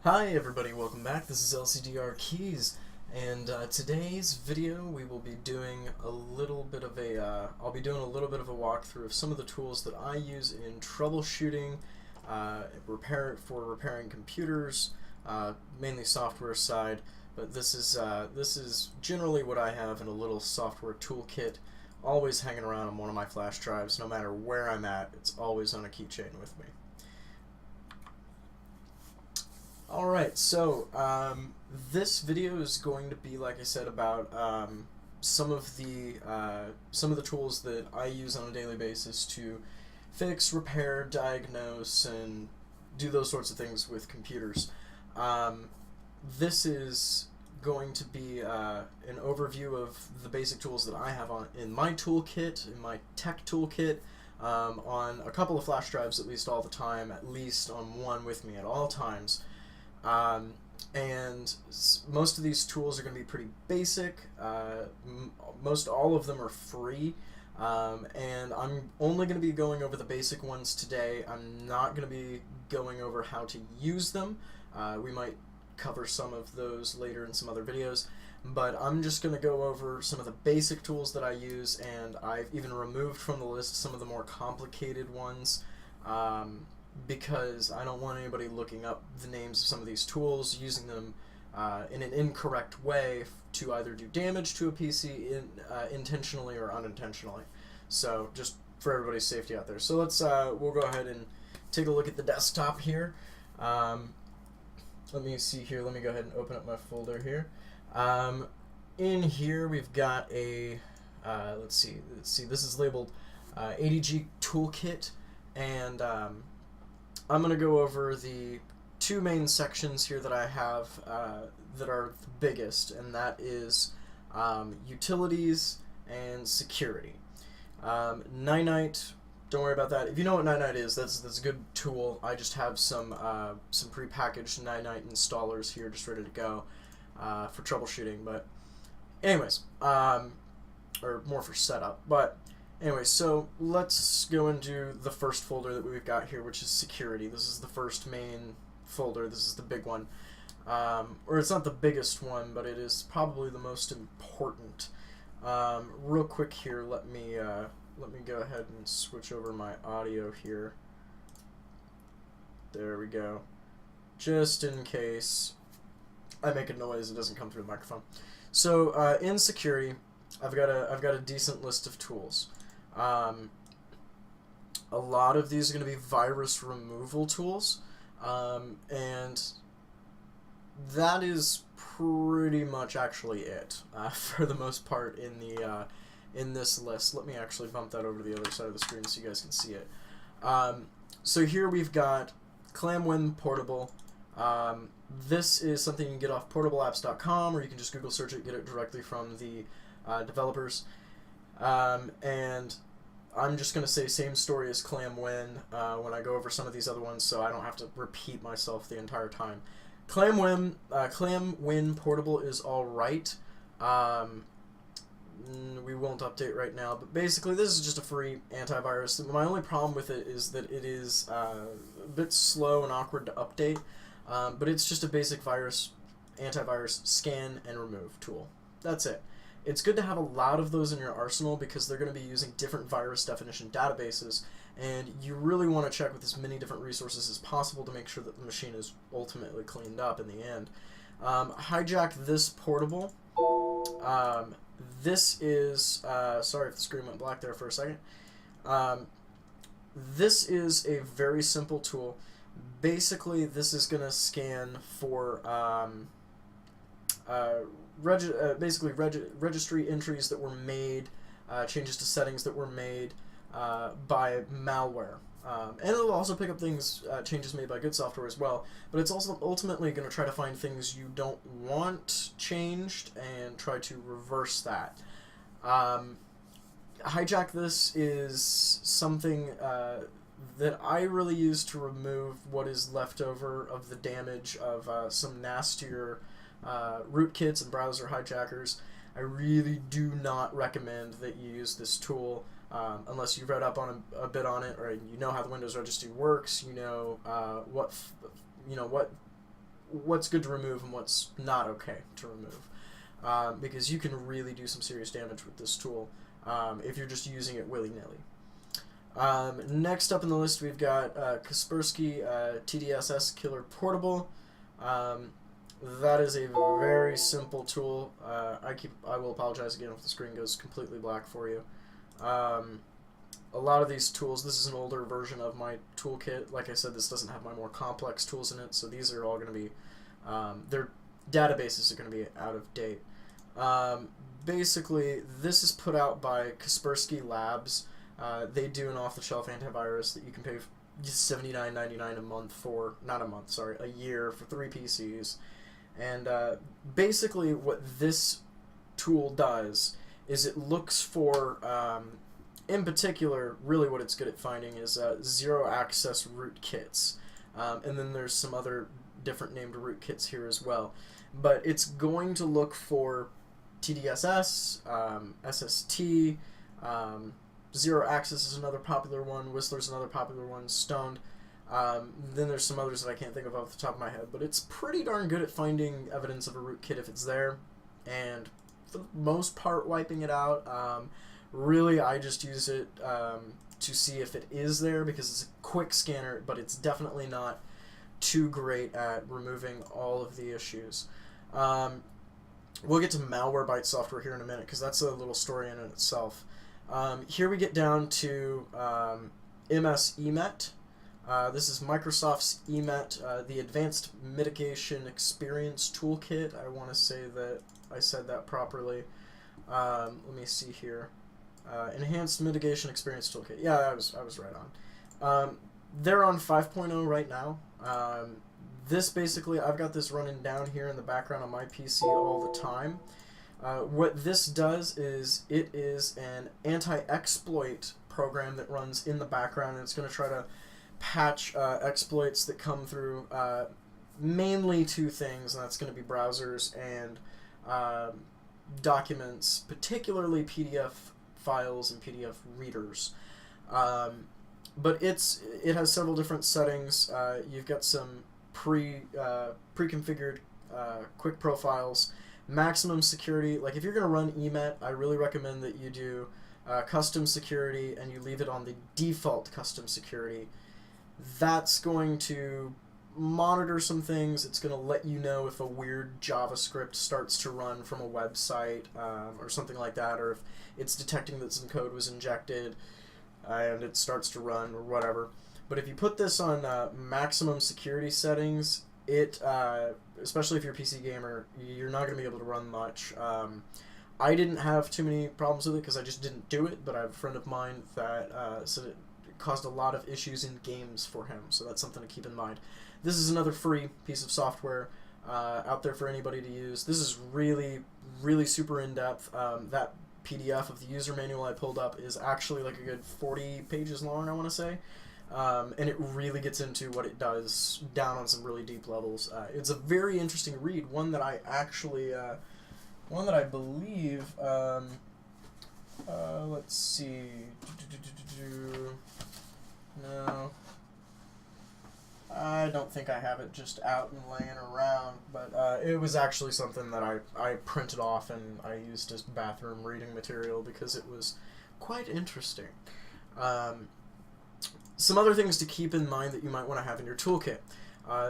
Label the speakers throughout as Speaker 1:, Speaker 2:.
Speaker 1: Hi everybody, welcome back. This is LCDR Keys, and today's video we will be doing a little bit of a walkthrough of some of the tools that I use in troubleshooting, repairing computers, mainly software side. But this is generally what I have in a little software toolkit, always hanging around on one of my flash drives. No matter where I'm at, it's always on a keychain with me. Alright, so this video is going to be, like I said, about some of the tools that I use on a daily basis to fix, repair, diagnose, and do those sorts of things with computers. This is going to be an overview of the basic tools that I have in my toolkit, in my tech toolkit, on a couple of flash drives at least all the time, at least on one with me at all times. And most of these tools are going to be pretty basic. Most all of them are free, and I'm only going to be going over the basic ones today. I'm not going to be going over how to use them. We might cover some of those later in some other videos, but I'm just going to go over some of the basic tools that I use, and I've even removed from the list some of the more complicated ones, because I don't want anybody looking up the names of some of these tools, using them in an incorrect way to either do damage to a PC intentionally or unintentionally. So just for everybody's safety out there. So we'll go ahead and take a look at the desktop here. Let me see here. Let me go ahead and open up my folder here. In here we've got a let's see. This is labeled ADG Toolkit, and I'm going to go over the two main sections here that I have that are the biggest, and that is utilities and security. Ninite, don't worry about that. If you know what Ninite is, that's a good tool. I just have some prepackaged Ninite installers here just ready to go for troubleshooting. But anyways, or more for setup. But anyway, so let's go into the first folder that we've got here, which is security. This is the first main folder. This is the big one. Or it's not the biggest one, but it is probably the most important. Real quick here, let me go ahead and switch over my audio here. There we go. Just in case I make a noise, it doesn't come through the microphone. So in security, I've got a decent list of tools. A lot of these are going to be virus removal tools, and that is pretty much actually it for the most part in this list. Let me actually bump that over to the other side of the screen so you guys can see it. So here we've got ClamWin Portable. This is something you can get off portableapps.com, or you can just Google search it, get it directly from the developers. And I'm just going to say same story as ClamWin when I go over some of these other ones, so I don't have to repeat myself the entire time. ClamWin Portable is alright. We won't update right now, but basically this is just a free antivirus. My only problem with it is that it is a bit slow and awkward to update, but it's just a basic antivirus scan and remove tool. That's it. It's good to have a lot of those in your arsenal because they're going to be using different virus definition databases, and you really want to check with as many different resources as possible to make sure that the machine is ultimately cleaned up in the end. Hijack this portable. This is, sorry if the screen went black there for a second. This is a very simple tool. Basically, this is going to scan for registry entries that were made, changes to settings that were made by malware. And it'll also pick up things, changes made by good software as well, but it's also ultimately going to try to find things you don't want changed and try to reverse that. Hijack this is something that I really use to remove what is left over of the damage of some nastier rootkits and browser hijackers. I really do not recommend that you use this tool unless you've read up on a bit on it, or you know how the Windows registry works. You know what what's good to remove and what's not okay to remove, because you can really do some serious damage with this tool if you're just using it willy-nilly. Next up in the list, we've got Kaspersky TDSS Killer Portable. That is a very simple tool. I will apologize again if the screen goes completely black for you. A lot of these tools, this is an older version of my toolkit. Like I said, this doesn't have my more complex tools in it, so these are all going to be, their databases are going to be out of date. Basically, this is put out by Kaspersky Labs. They do an off-the-shelf antivirus that you can pay $79.99 a month for, not a month, sorry, a year for 3 PCs. And basically what this tool does is it looks for, in particular, really what it's good at finding is zero-access rootkits. And then there's some other different named rootkits here as well. But it's going to look for TDSS, SST, Zero Access is another popular one, Whistler's another popular one, Stoned. Then there's some others that I can't think of off the top of my head, but it's pretty darn good at finding evidence of a rootkit if it's there, and for the most part wiping it out. Really, I just use it to see if it is there, because it's a quick scanner, but it's definitely not too great at removing all of the issues. We'll get to Malwarebytes software here in a minute, because that's a little story in itself. Here we get down to MS EMET. This is Microsoft's EMET, the Advanced Mitigation Experience Toolkit. I want to say that I said that properly. Let me see here. Enhanced Mitigation Experience Toolkit. Yeah, I was right on. They're on 5.0 right now. This basically, I've got this running down here in the background on my PC all the time. What this does is it is an anti-exploit program that runs in the background, and it's going to try to patch exploits that come through mainly 2 things, and that's going to be browsers and documents, particularly PDF files and PDF readers. But it has several different settings. You've got some pre-configured quick profiles. Maximum security, like if you're going to run EMET, I really recommend that you do custom security and you leave it on the default custom security. That's going to monitor some things. It's going to let you know if a weird JavaScript starts to run from a website or something like that, or if it's detecting that some code was injected and it starts to run or whatever. But if you put this on maximum security settings, it, especially if you're a PC gamer, you're not going to be able to run much. I didn't have too many problems with it because I just didn't do it, but I have a friend of mine that said it caused a lot of issues in games for him, so that's something to keep in mind. This is another free piece of software out there for anybody to use. This is really, really super in-depth. That PDF of the user manual I pulled up is actually like a good 40 pages long, I want to say. And it really gets into what it does down on some really deep levels. It's a very interesting read, one that I actually, one that I believe, let's see, no, I don't think I have it just out and laying around, but it was actually something that I printed off and I used as bathroom reading material because it was quite interesting. Some other things to keep in mind that you might want to have in your toolkit.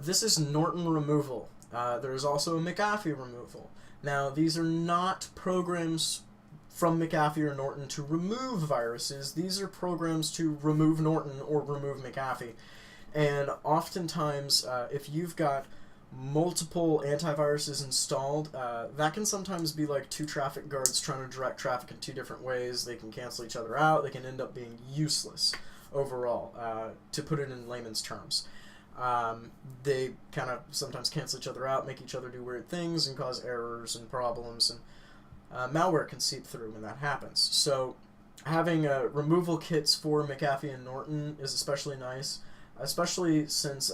Speaker 1: This is Norton removal. There's also a McAfee removal. Now, these are not programs from McAfee or Norton to remove viruses. These are programs to remove Norton or remove McAfee. And oftentimes, if you've got multiple antiviruses installed, that can sometimes be like 2 traffic guards trying to direct traffic in 2 different ways. They can cancel each other out. They can end up being useless overall, to put it in layman's terms. They kind of sometimes cancel each other out, make each other do weird things, and cause errors and problems, and malware can seep through when that happens. So having removal kits for McAfee and Norton is especially nice, especially since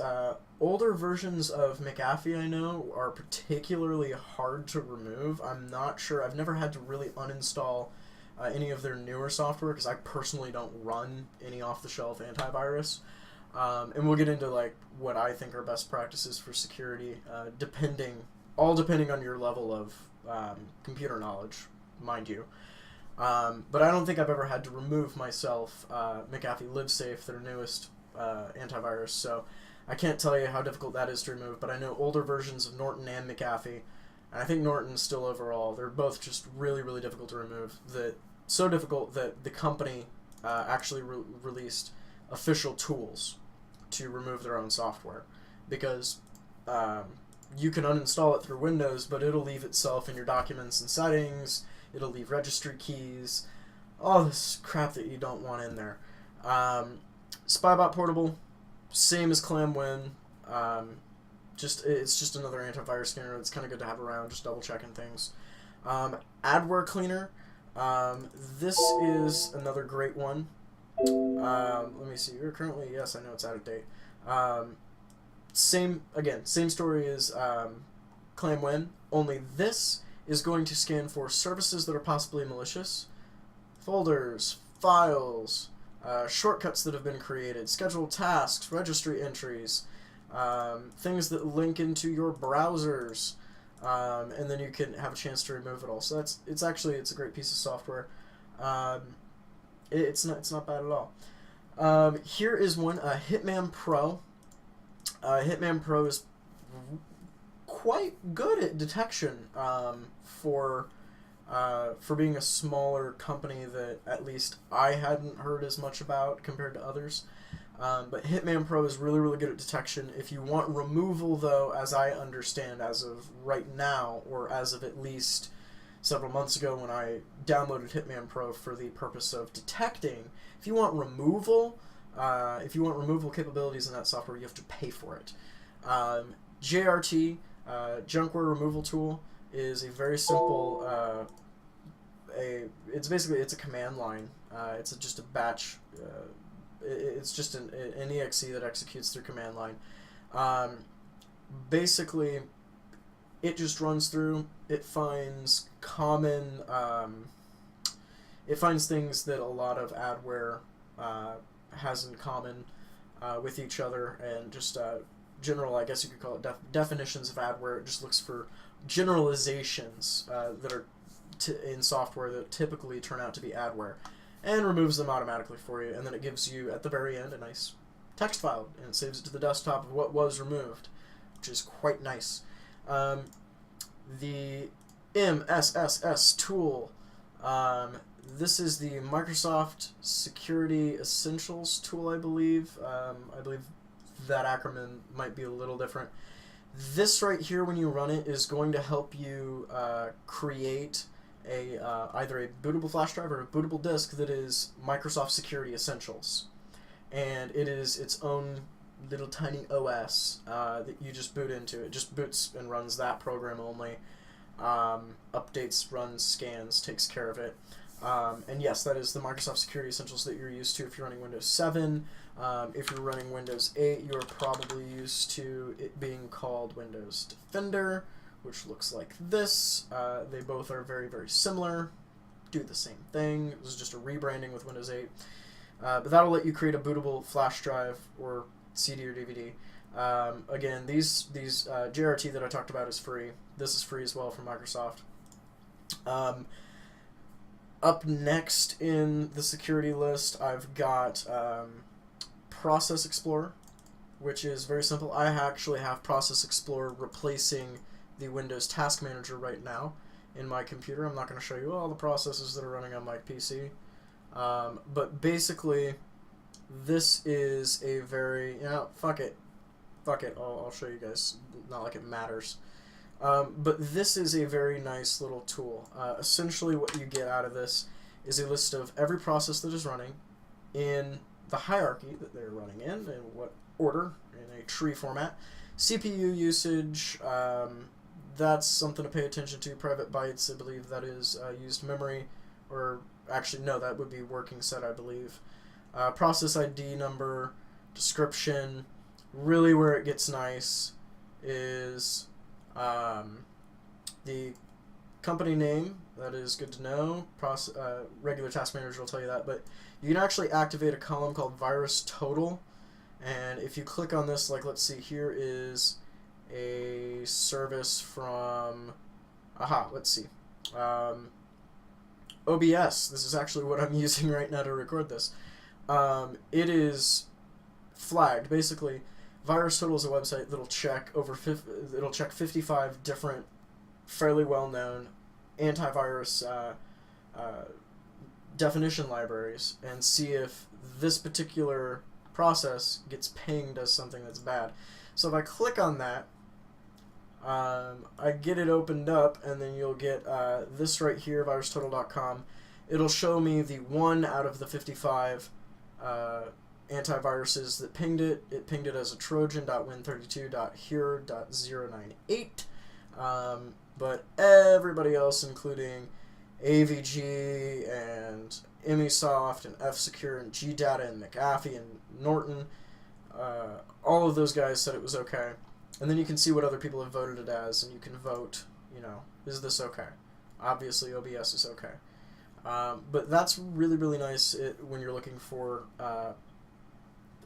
Speaker 1: older versions of McAfee, I know, are particularly hard to remove. I'm not sure. I've never had to really uninstall any of their newer software because I personally don't run any off-the-shelf antivirus. And we'll get into like what I think are best practices for security, depending on your level of computer knowledge, mind you. But I don't think I've ever had to remove myself McAfee LiveSafe, their newest antivirus, so I can't tell you how difficult that is to remove, but I know older versions of Norton and McAfee, and I think Norton's still overall, they're both just really, really difficult to remove. So difficult that the company actually released official tools to remove their own software, because you can uninstall it through Windows, but it'll leave itself in your documents and settings, it'll leave registry keys, all this crap that you don't want in there. Spybot Portable, same as ClamWin. It's just another antivirus scanner that's kind of good to have around, just double checking things. Adware Cleaner, this is another great one. Let me see. You're currently, yes, I know it's out of date. Same story as ClamWin, only this is going to scan for services that are possibly malicious, folders, files, shortcuts that have been created, scheduled tasks, registry entries, things that link into your browsers, and then you can have a chance to remove it all. So it's a great piece of software. It's not bad at all. Here is one, Hitman Pro. Hitman Pro is quite good at detection for being a smaller company that at least I hadn't heard as much about compared to others. But Hitman Pro is really, really good at detection. If you want removal, though, as I understand, as of right now, or as of at least several months ago when I downloaded Hitman Pro for the purpose of detecting, if you want removal capabilities in that software, you have to pay for it. JRT, Junkware Removal Tool, is a very simple, it's a command line. It's just a batch, it's just an exe that executes through command line. Basically, it just runs through, it finds things that a lot of adware has in common with each other, and just general, I guess you could call it, definitions of adware. It just looks for generalizations that are in software that typically turn out to be adware, and removes them automatically for you, and then it gives you, at the very end, a nice text file, and it saves it to the desktop of what was removed, which is quite nice. The MSSS tool, this is the Microsoft Security Essentials tool, I believe. I believe that acronym might be a little different. This right here, when you run it, is going to help you create either a bootable flash drive or a bootable disk that is Microsoft Security Essentials. And it is its own little tiny OS that you just boot into. It just boots and runs that program only. Updates, runs, scans, takes care of it. And yes, that is the Microsoft Security Essentials that you're used to if you're running Windows 7. If you're running Windows 8, you're probably used to it being called Windows Defender, which looks like this. They both are very, very similar, do the same thing. It was just a rebranding with Windows 8. But that'll let you create a bootable flash drive or CD or DVD. Again, these JRT that I talked about is free. This is free as well from Microsoft. Up next in the security list, I've got Process Explorer, which is very simple. I actually have Process Explorer replacing the Windows Task Manager right now in my computer. I'm not going to show you all the processes that are running on my PC. But basically, this is a very, fuck it, I'll show you guys, not like it matters. But this is a very nice little tool. Essentially what you get out of this is a list of every process that is running in the hierarchy that they're running in what order, in a tree format. CPU usage, that's something to pay attention to. Private bytes, I believe that is used memory, or actually no, that would be working set, I believe. Process ID number, description. Really where it gets nice is the company name. That is good to know. Regular Task Manager will tell you that, but you can actually activate a column called Virus Total, And if you click on this, like, let's see, here is a service from, let's see, OBS. This is actually what I'm using right now to record this. It is flagged. Basically, VirusTotal is a website that'll check it'll check 55 different, fairly well-known antivirus definition libraries and see if this particular process gets pinged as something that's bad. So if I click on that, I get it opened up, and then you'll get this right here, virustotal.com. It'll show me the 1 out of the 55 antiviruses that pinged it. It pinged it as a trojan.win32.here.098. But everybody else, including AVG and Emisoft and F-Secure and GData and McAfee and Norton, all of those guys said it was okay. And then you can see what other people have voted it as, and you can vote, is this okay? Obviously, OBS is okay. But that's really, really nice when you're looking for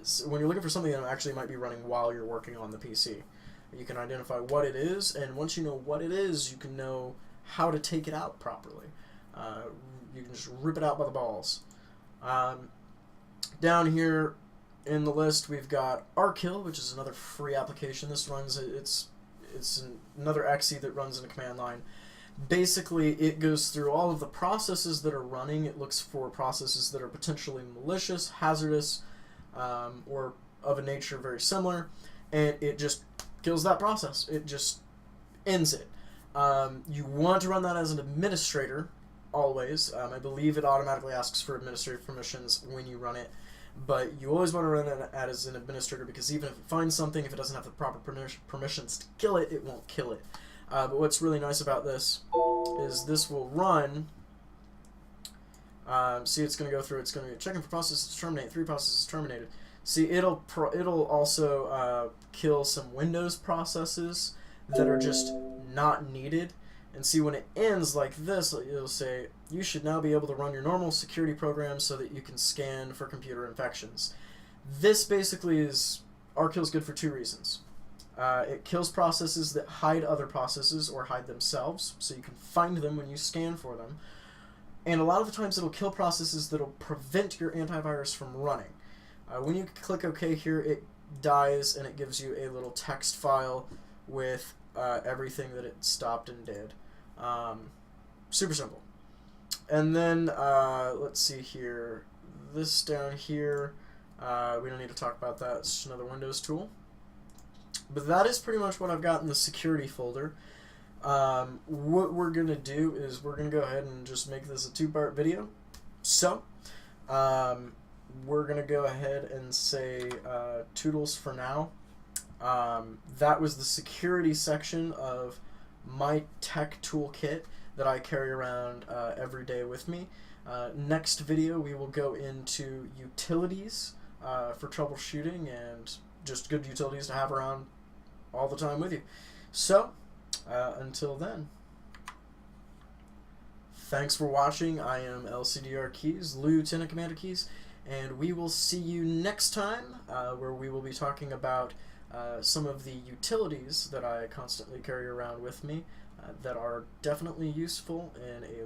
Speaker 1: something that actually might be running while you're working on the PC. You can identify what it is, and once you know what it is, you can know how to take it out properly. You can just rip it out by the balls. Down here in the list, we've got Arkill, which is another free application. This runs, it's another exe that runs in a command line. Basically, it goes through all of the processes that are running. It looks for processes that are potentially malicious, hazardous, or of a nature very similar, and it just kills that process. It just ends it. You want to run that as an administrator, always. I believe it automatically asks for administrative permissions when you run it, but you always want to run it as an administrator, because even if it finds something, if it doesn't have the proper permissions to kill it, it won't kill it. But what's really nice about this is this will run. See, it's going to go through. It's going to be checking for processes to terminate. 3 processes terminated. See, it'll also kill some Windows processes that are just not needed. And see, when it ends like this, it'll say, you should now be able to run your normal security programs so that you can scan for computer infections. This basically is, Arkill is good for 2 reasons. It kills processes that hide other processes or hide themselves, so you can find them when you scan for them. And a lot of the times it'll kill processes that'll prevent your antivirus from running. When you click OK here, it dies and it gives you a little text file with everything that it stopped and did. Super simple. And then, let's see here. This down here, we don't need to talk about that. It's just another Windows tool. But that is pretty much what I've got in the security folder. What we're going to do is we're going to go ahead and just make this a 2-part video. So, we're going to go ahead and say toodles for now. That was the security section of my tech toolkit that I carry around every day with me. Next video we will go into utilities for troubleshooting and just good utilities to have around all the time with you. So, until then, thanks for watching. I am LCDR Keys, Lieutenant Commander Keys, and we will see you next time, where we will be talking about some of the utilities that I constantly carry around with me that are definitely useful in a